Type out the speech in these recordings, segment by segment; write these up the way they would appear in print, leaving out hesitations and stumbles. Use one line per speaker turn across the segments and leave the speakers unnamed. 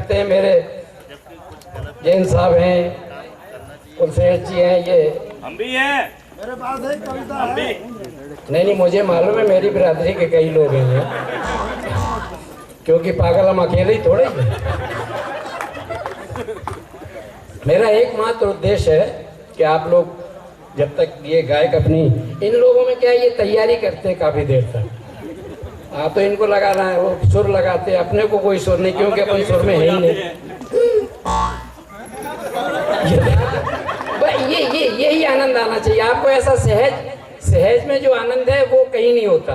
करते हैं, मेरे जैन साहब हैं, कुलसेठ जी हैं, ये
हम भी हैं,
मेरे पास एक कविता
हम भी।
नहीं मुझे मालूम है मेरी बिरादरी के कई लोग हैं ये, क्योंकि पागल हम अकेले ही थोड़े हैं। मेरा एकमात्र उद्देश्य है कि आप लोग जब तक ये गायक अपनी, इन लोगों में क्या है, ये तैयारी करते हैं काफी देर तक। हाँ तो इनको लगाना है, वो सुर लगाते हैं, अपने को कोई सुर नहीं, क्योंकि अपन सुर में है ही नहीं। यही आनंद आना चाहिए आपको, ऐसा सहज में जो आनंद है वो कहीं नहीं होता।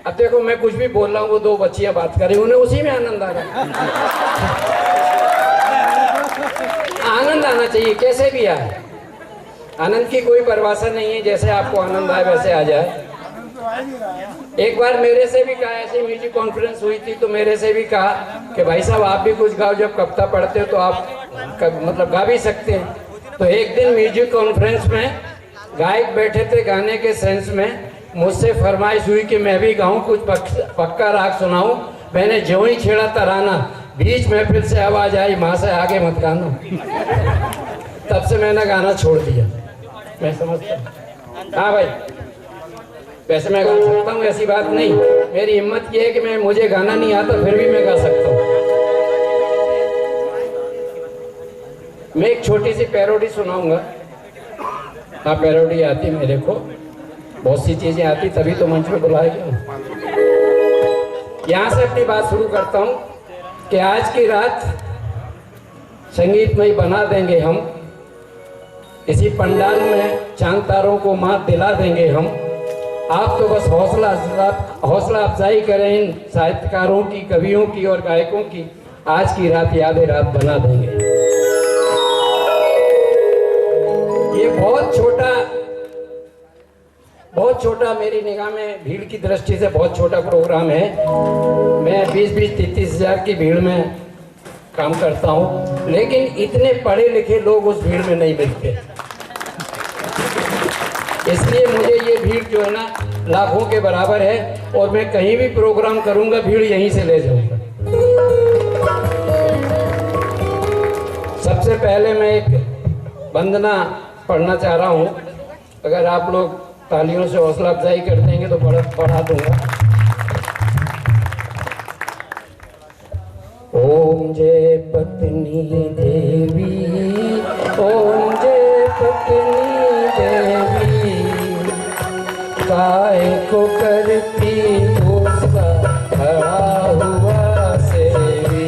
अब देखो मैं कुछ भी बोल रहा हूँ, वो दो बच्चियां बात कर रही, उन्हें उसी में आनंद आ रहा है। आनंद आना चाहिए, कैसे भी आए, आनंद की कोई परिभाषा नहीं है, जैसे आपको आनंद आए वैसे आ जाए। एक बार मेरे से भी कहा, ऐसे म्यूजिक कॉन्फ्रेंस हुई थी तो मेरे से भी कहा कि भाई साहब आप भी कुछ गाओ, जब कविता पढ़ते हो तो आप मतलब गा भी सकते हैं। तो एक दिन म्यूजिक कॉन्फ्रेंस में गायक बैठे थे, गाने के सेंस में मुझसे फरमाइश हुई कि मैं भी गाऊं, कुछ पक्का राग सुनाऊं। मैंने ज्यों ही छेड़ा तराना, बीच महफिल से आवाज आई, माँ से आगे मत गाना। तब से मैंने गाना छोड़ दिया। मैं समझता हूँ, हाँ भाई वैसे मैं गा सकता हूँ, ऐसी बात नहीं। मेरी हिम्मत ये है कि मुझे गाना नहीं आता फिर भी मैं गा सकता हूँ। मैं एक छोटी सी पैरोडी सुनाऊंगा। हाँ पैरोडी आती है मेरे को, बहुत सी चीजें आती, तभी तो मंच पे बुलाया गया। यहाँ से अपनी बात शुरू करता हूँ कि आज की रात संगीतमय बना देंगे हम, इसी पंडाल में चांद तारों को मात दिला देंगे हम। आप तो बस हौसला अफजाई करें इन साहित्यकारों की, कवियों की और गायकों की। आज की रात यादें रात बना देंगे। ये बहुत छोटा मेरी निगाह में, भीड़ की दृष्टि से बहुत छोटा प्रोग्राम है। मैं 20-30 हजार की भीड़ में काम करता हूँ, लेकिन इतने पढ़े लिखे लोग उस भीड़ में नहीं मिलते। इसलिए मुझे ये भीड़ जो है ना लाखों के बराबर है, और मैं कहीं भी प्रोग्राम करूंगा भीड़ यहीं से ले जाऊंगा। सबसे पहले मैं एक वंदना पढ़ना चाह रहा हूँ, अगर आप लोग तालियों से हौसला अफजाई कर देंगे तो बढ़ा दूंगा। ओम जय पत्नी देवी, ओम जय पत्नी देवी, काय को करती उसका खड़ा हुआ सेवी।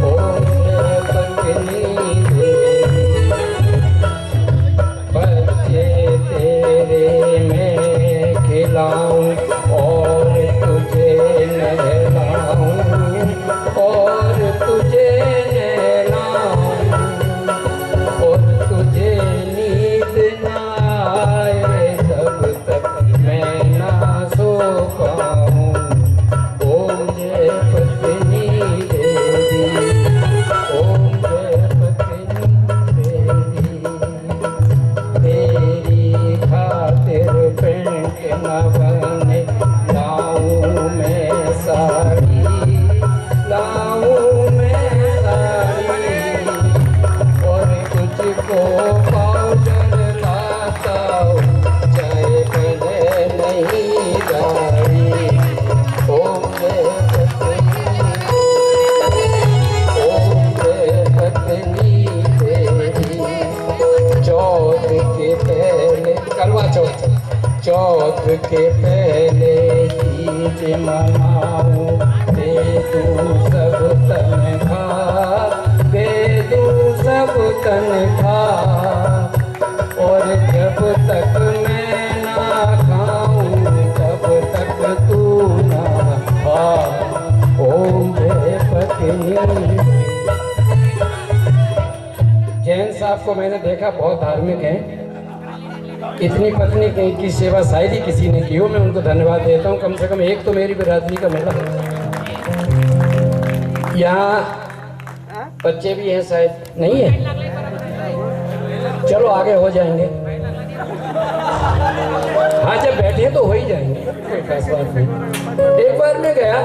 ओम जय पत्नी देवी, बच्चे तेरे मैं खिलाऊं और तुझे नहलाऊं, और तुझे नहलाऊं, और तुझे नींद ना आए तब तक मैं ना सो पाऊं। ओम जय पत्नी देवी, ओम जय पत्नी देवी, तेरी खातिर पेंट न बने लाऊं मैं साड़ी, लाऊं मैं साड़ी, और तुझको पाउडर लाता हूँ, चाहे बने नहीं गाड़ी। ओम जय पत्नी, ओम जय पत्नी देवी, चौथ के पहले करवा चौथ के पहले तीज मनाऊं, दे दूं सब तनख्वाह, दे दूं सब तनख्वाह, और जब तक मैं ना खाऊं तब तक तू ना खा। ओम जय पत्नी। जैन साहब को मैंने देखा बहुत धार्मिक हैं, इतनी पत्नी की सेवा शायद ही किसी ने की हो। मैं उनको धन्यवाद देता हूँ, कम से कम एक तो मेरी बिरादरी का मेला। यहाँ बच्चे भी हैं शायद, नहीं है? चलो आगे हो जाएंगे। हाँ जब बैठे तो हो ही जाएंगे, कोई खास बात नहीं। एक बार मैं गया,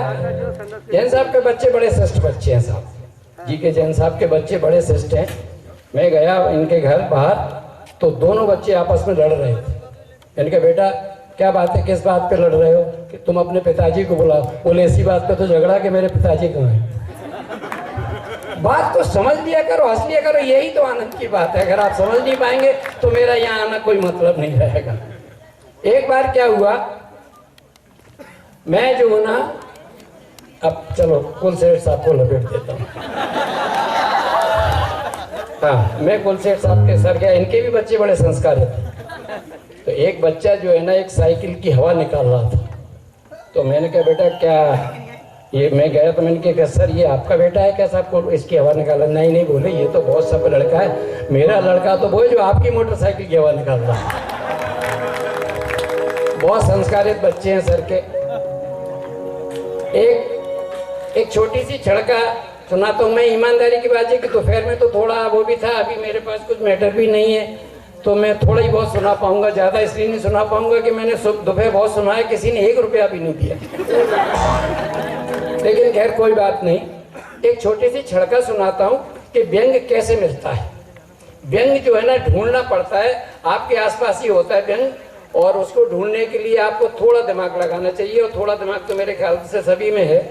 जैन साहब के बच्चे बड़े श्रेष्ठ बच्चे हैं साहब, जी के जैन साहब के बच्चे बड़े शिष्ट हैं। मैं गया इनके घर बाहर, तो दोनों बच्चे आपस में लड़ रहे थे। इनके बेटा क्या बात है, किस बात पे लड़ रहे हो? कि तुम अपने पिताजी को बुलाओ। बोले इसी बात पे तो झगड़ा कि मेरे पिताजी कहाँ हैं। बात को समझ लिया करो, हंस लिया करो, यही तो आनंद की बात है। अगर आप समझ नहीं पाएंगे तो मेरा यहाँ आना कोई मतलब नहीं रहेगा। एक बार क्या हुआ, मैं जो हूं ना, अब चलो कुल सेठ साहब को लपेट देता हूँ। हाँ, मैं कुल सेठ साहब के सर गया, इनके भी बच्चे बड़े संस्कारी थे। तो एक बच्चा जो है ना, एक साइकिल की हवा निकाल रहा था। तो मैंने कहा बेटा क्या ये, मैं गया तो मैंने कहा सर ये आपका बेटा है क्या साहब को इसकी हवा निकाला? नहीं नहीं, बोले ये तो बहुत सब लड़का है, मेरा लड़का तो वो जो आपकी मोटरसाइकिल की हवा निकाल रहा है। बहुत संस्कारित बच्चे हैं सर के। एक छोटी सी छड़का सुनाता हूँ मैं, ईमानदारी की बात है कि दोपहर में तो थोड़ा वो भी था, अभी मेरे पास कुछ मैटर भी नहीं है तो मैं थोड़ा ही बहुत सुना पाऊंगा, ज़्यादा इसलिए नहीं सुना पाऊंगा कि मैंने दोपहर बहुत सुना है, किसी ने 1 रुपया भी नहीं दिया। लेकिन खैर कोई बात नहीं, एक छोटी सी छड़का सुनाता हूँ कि व्यंग कैसे मिलता है। व्यंग जो है ना ढूंढना पड़ता है, आपके आसपास ही होता है व्यंग, और उसको ढूंढने के लिए आपको थोड़ा दिमाग लगाना चाहिए, और थोड़ा दिमाग तो मेरे ख्याल से सभी में है।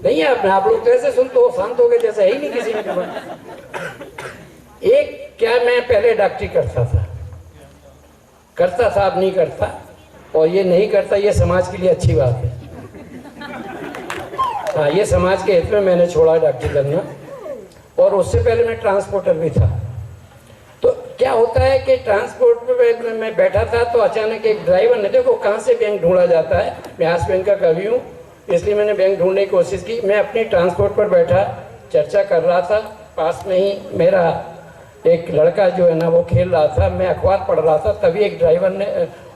नहीं है आप लोग तो ऐसे सुनते हो शांत हो गए जैसे है ही नहीं किसी में। एक क्या, मैं पहले डॉक्टरी करता था, अब नहीं करता, और ये नहीं करता ये समाज के लिए अच्छी बात है। हाँ, ये समाज के हित में मैंने छोड़ा डॉक्टरी करना, और उससे पहले मैं ट्रांसपोर्टर भी था। तो क्या होता है कि ट्रांसपोर्ट पे मैं बैठा था तो अचानक एक ड्राइवर ने, देखो कहाँ से बैंक ढूंढा जाता है, मैं आज बैंक का कवि हूँ इसलिए मैंने बैंक ढूंढने की कोशिश की। मैं अपनी ट्रांसपोर्ट पर बैठा चर्चा कर रहा था, पास में ही मेरा एक लड़का जो है ना वो खेल रहा था, मैं अखबार पढ़ रहा था, तभी एक ड्राइवर ने,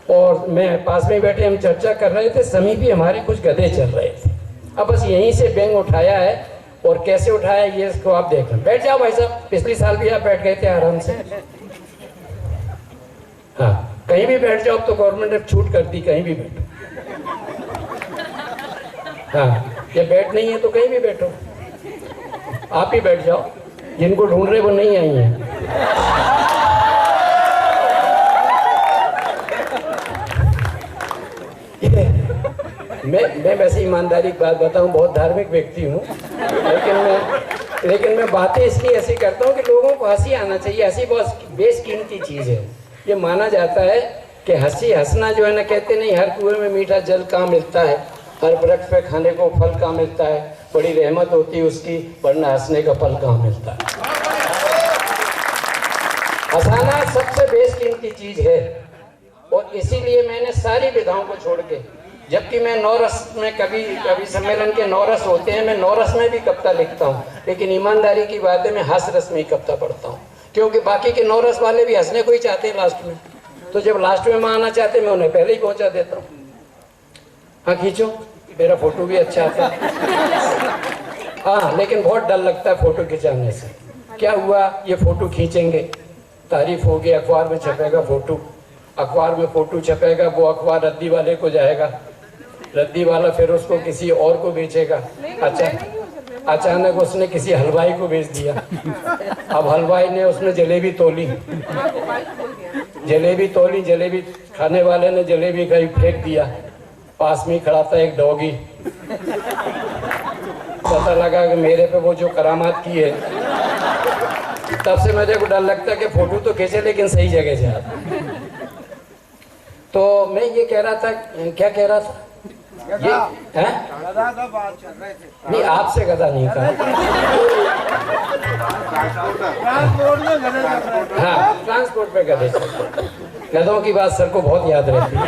और मैं पास में बैठे हम चर्चा कर रहे थे, समीप ही हमारे कुछ गधे चल रहे थे। अब बस यहीं से बैंक उठाया है, और कैसे उठाया ये इसको आप देख लें। बैठ जाओ भाई साहब, पिछली साल भी आप बैठ गए थे आराम से। हाँ, कहीं भी बैठ जाओ, तो गवर्नमेंट ने छूट कर दी, कहीं भी बैठो। हाँ, ये बैठ नहीं है तो कहीं भी बैठो, आप ही बैठ जाओ, जिनको ढूंढ रहे वो नहीं आई हैं। मैं वैसे ईमानदारी की बात बताऊं, बहुत धार्मिक व्यक्ति हूँ, लेकिन मैं बातें इसलिए ऐसी करता हूँ कि लोगों को हंसी आना चाहिए। हंसी बहुत बेशकीमती चीज़ है। ये माना जाता है कि हंसना जो है ना, कहते नहीं हर कुएं में मीठा जल कहाँ मिलता है, हर वृक्ष पे खाने को फल कहाँ मिलता है, बड़ी रहमत होती है उसकी, वरना हंसने का फल कहाँ मिलता है। हंसाना सबसे बेशकीमती चीज है, और इसीलिए मैंने सारी विधाओं को छोड़ के, जबकि मैं नौरस में कभी सम्मेलन के नौरस होते हैं, मैं नौरस में भी कविता लिखता हूँ, लेकिन ईमानदारी की बात है मैं हास रस में ही कविता पढ़ता हूँ, क्योंकि बाकी के नौरस वाले भी हंसने को ही चाहते हैं लास्ट में। तो जब लास्ट में मैं आना चाहते मैं उन्हें पहले ही पहुंचा देता हूँ। हाँ खींचो, मेरा फोटो भी अच्छा आता है। हाँ, लेकिन बहुत डर लगता है फोटो खिंचाने से। क्या हुआ, ये फोटो खींचेंगे, तारीफ होगी, अखबार में छपेगा फोटो, अखबार में फोटो छपेगा, वो अखबार रद्दी वाले को जाएगा, रद्दी वाला फिर उसको किसी और को बेचेगा। अच्छा, अचानक उसने किसी हलवाई को बेच दिया। अब हलवाई ने उसमें जलेबी तोली, जलेबी खाने वाले ने जलेबी कहीं फेंक दिया, पास में खड़ा था एक डॉगी। पता लगा कि मेरे पे वो जो करामात की है, तब से मेरे को डर लगता है कि फोटो तो खींचे लेकिन सही जगह से। तो मैं ये कह रहा था, क्या कह रहा था, ये है नहीं, आपसे गधा नहीं कहा। हाँ, ट्रांसपोर्ट पे गधे, गधों की बात सर को बहुत याद रहती है।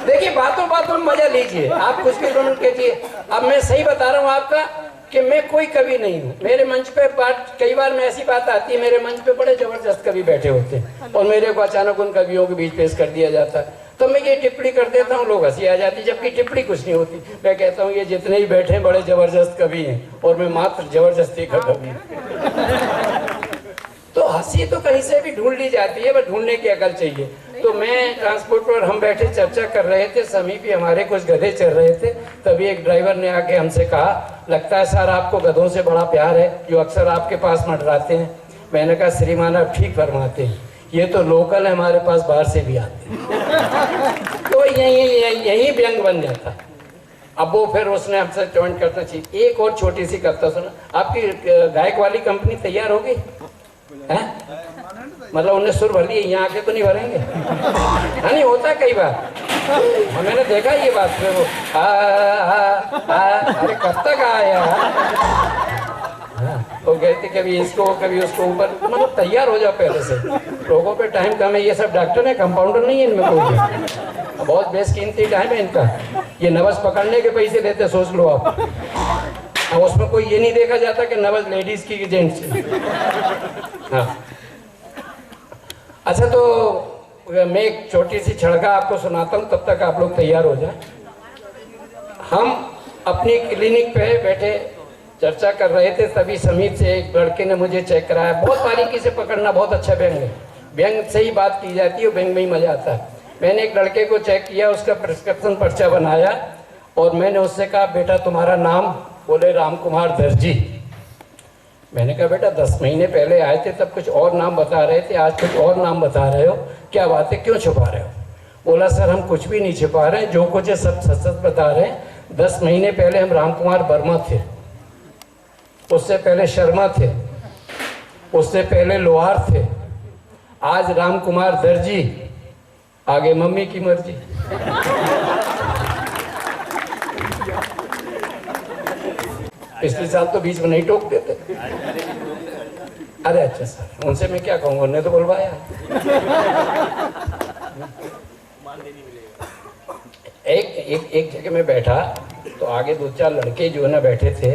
देखिए, बातों में मजा लीजिए, आप कुछ भी कमेंट कीजिए। अब मैं सही बता रहा हूँ आपका कि मैं कोई कवि नहीं हूँ। मेरे मंच पे कई बार में ऐसी बात आती है, मेरे मंच पे बड़े जबरदस्त कवि बैठे होते हैं और मेरे को अचानक उन कवियों के बीच पेश कर दिया जाता है, तो मैं ये टिप्पणी कर देता हूँ, लोग हंसी आ जाती, जबकि टिप्पणी कुछ नहीं होती। मैं कहता हूँ ये जितने ही बैठे हैं बड़े जबरदस्त कवि हैं और मैं मात्र जबरदस्ती का कवि हूँ। तो हंसी तो कहीं से भी ढूंढ ली जाती है, बस ढूंढने की अकल चाहिए। तो मैं ट्रांसपोर्ट पर हम बैठे चर्चा कर रहे थे, समीप ही हमारे कुछ गधे चल रहे थे। तभी एक ड्राइवर ने आके हमसे कहा, लगता है सर आपको गधों से बड़ा प्यार है, जो अक्सर आपके पास मंडराते हैं। मैंने कहा श्रीमान आप ठीक फरमाते हैं, ये तो लोकल है, हमारे पास बाहर से भी आते हैं। तो यही व्यंग बन जाता। अब वो फिर उसने हमसे ज्वाइन करना चाहिए। एक और छोटी सी कविता सुना, आपकी गायक वाली कंपनी तैयार होगी है? मतलब उन्हें सुर भर लिए, यहाँ आके तो नहीं भरेंगे? हाँ नहीं होता कई बार, मैंने देखा ये बात। फिर वो अरे कब तक आया, वो कहते कभी इसको कभी उसको ऊपर, मतलब तैयार हो जाओ पहले से। लोगों पे टाइम कम है, ये सब डॉक्टर है, कंपाउंडर नहीं है इनमें कोई भी। बहुत बेशकीमती टाइम है इनका। ये नवस पकड़ने के पैसे लेते, सोच लो आप। अब उसमें कोई ये नहीं देखा जाता कि नवस लेडीज की जेंट्स की। हाँ अच्छा, तो मैं एक छोटी सी छड़का आपको सुनाता हूँ, तब तक आप लोग तैयार हो जाए। हम अपनी क्लिनिक पे बैठे चर्चा कर रहे थे, तभी समीप से एक लड़के ने मुझे चेक कराया। बहुत बारीकी से पकड़ना, बहुत अच्छा व्यंग है, व्यंग से ही बात की जाती है, व्यंग में ही मजा आता है। मैंने एक लड़के को चेक किया, उसका प्रिस्क्रिप्शन पर्चा बनाया और मैंने उससे कहा, बेटा तुम्हारा नाम? बोले राम कुमार दर्जी। मैंने कहा बेटा 10 महीने पहले आए थे तब कुछ और नाम बता रहे थे, आज कुछ और नाम बता रहे हो, क्या बात है, क्यों छुपा रहे हो? बोला सर हम कुछ भी नहीं छुपा रहे हैं, जो कुछ है सब सच सच बता रहे हैं। 10 महीने पहले हम राम कुमार वर्मा थे, उससे पहले शर्मा थे, उससे पहले लोहार थे, आज राम कुमार दर्जी, आगे मम्मी की मर्जी। पिछले साल तो बीच में नहीं टोक देते। अरे अच्छा सर, उनसे मैं क्या कहूँगा, उन्होंने तो बुलवाया। एक जगह में बैठा तो आगे 2-4 लड़के जो है ना बैठे थे,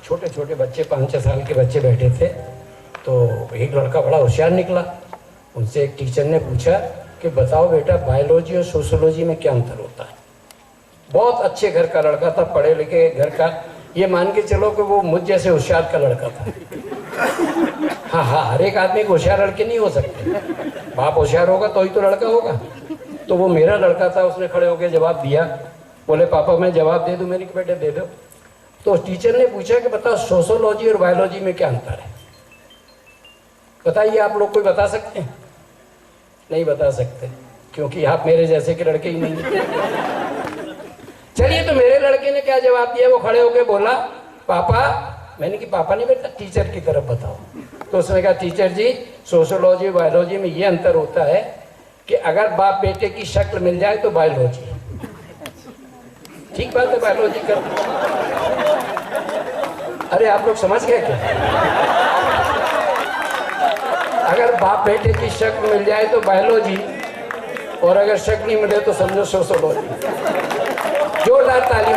छोटे छोटे बच्चे, 5-6 साल के बच्चे बैठे थे। तो एक लड़का बड़ा होशियार निकला। उनसे एक टीचर ने पूछा कि बताओ बेटा बायोलॉजी और सोशोलॉजी में क्या अंतर होता है? बहुत अच्छे घर का लड़का था, पढ़े लिखे घर का, ये मान के चलो कि वो मुझ जैसे होशियार का लड़का था। हाँ, हर एक आदमी को होशियार लड़के नहीं हो सकते, बाप होशियार होगा तो ही तो लड़का होगा। तो वो मेरा लड़का था, उसने खड़े होकर जवाब दिया। बोले पापा मैं जवाब दे दूं? मैंने कहा बेटे दे दो। तो टीचर ने पूछा कि बताओ सोशोलॉजी और बायोलॉजी में क्या अंतर है? बताइए आप लोग, कोई बता सकते हैं? नहीं बता सकते, क्योंकि आप मेरे जैसे के लड़के ही नहीं हैं। चलिए, तो मेरे लड़के ने क्या जवाब दिया? वो खड़े होके बोला पापा, मैंने कि पापा नहीं बेटा टीचर की तरफ बताओ। तो उसने कहा टीचर जी सोशोलॉजी बायोलॉजी में ये अंतर होता है कि अगर बाप बेटे की शक्ल मिल जाए तो बायोलॉजी। ठीक बात है, बायोलॉजी कर। अरे आप लोग समझ गए क्या? अगर बाप बेटे की शक्ल मिल जाए तो बायोलॉजी, और अगर शक्ल नहीं मिले तो समझो सोशोलॉजी। जोरदार ताली।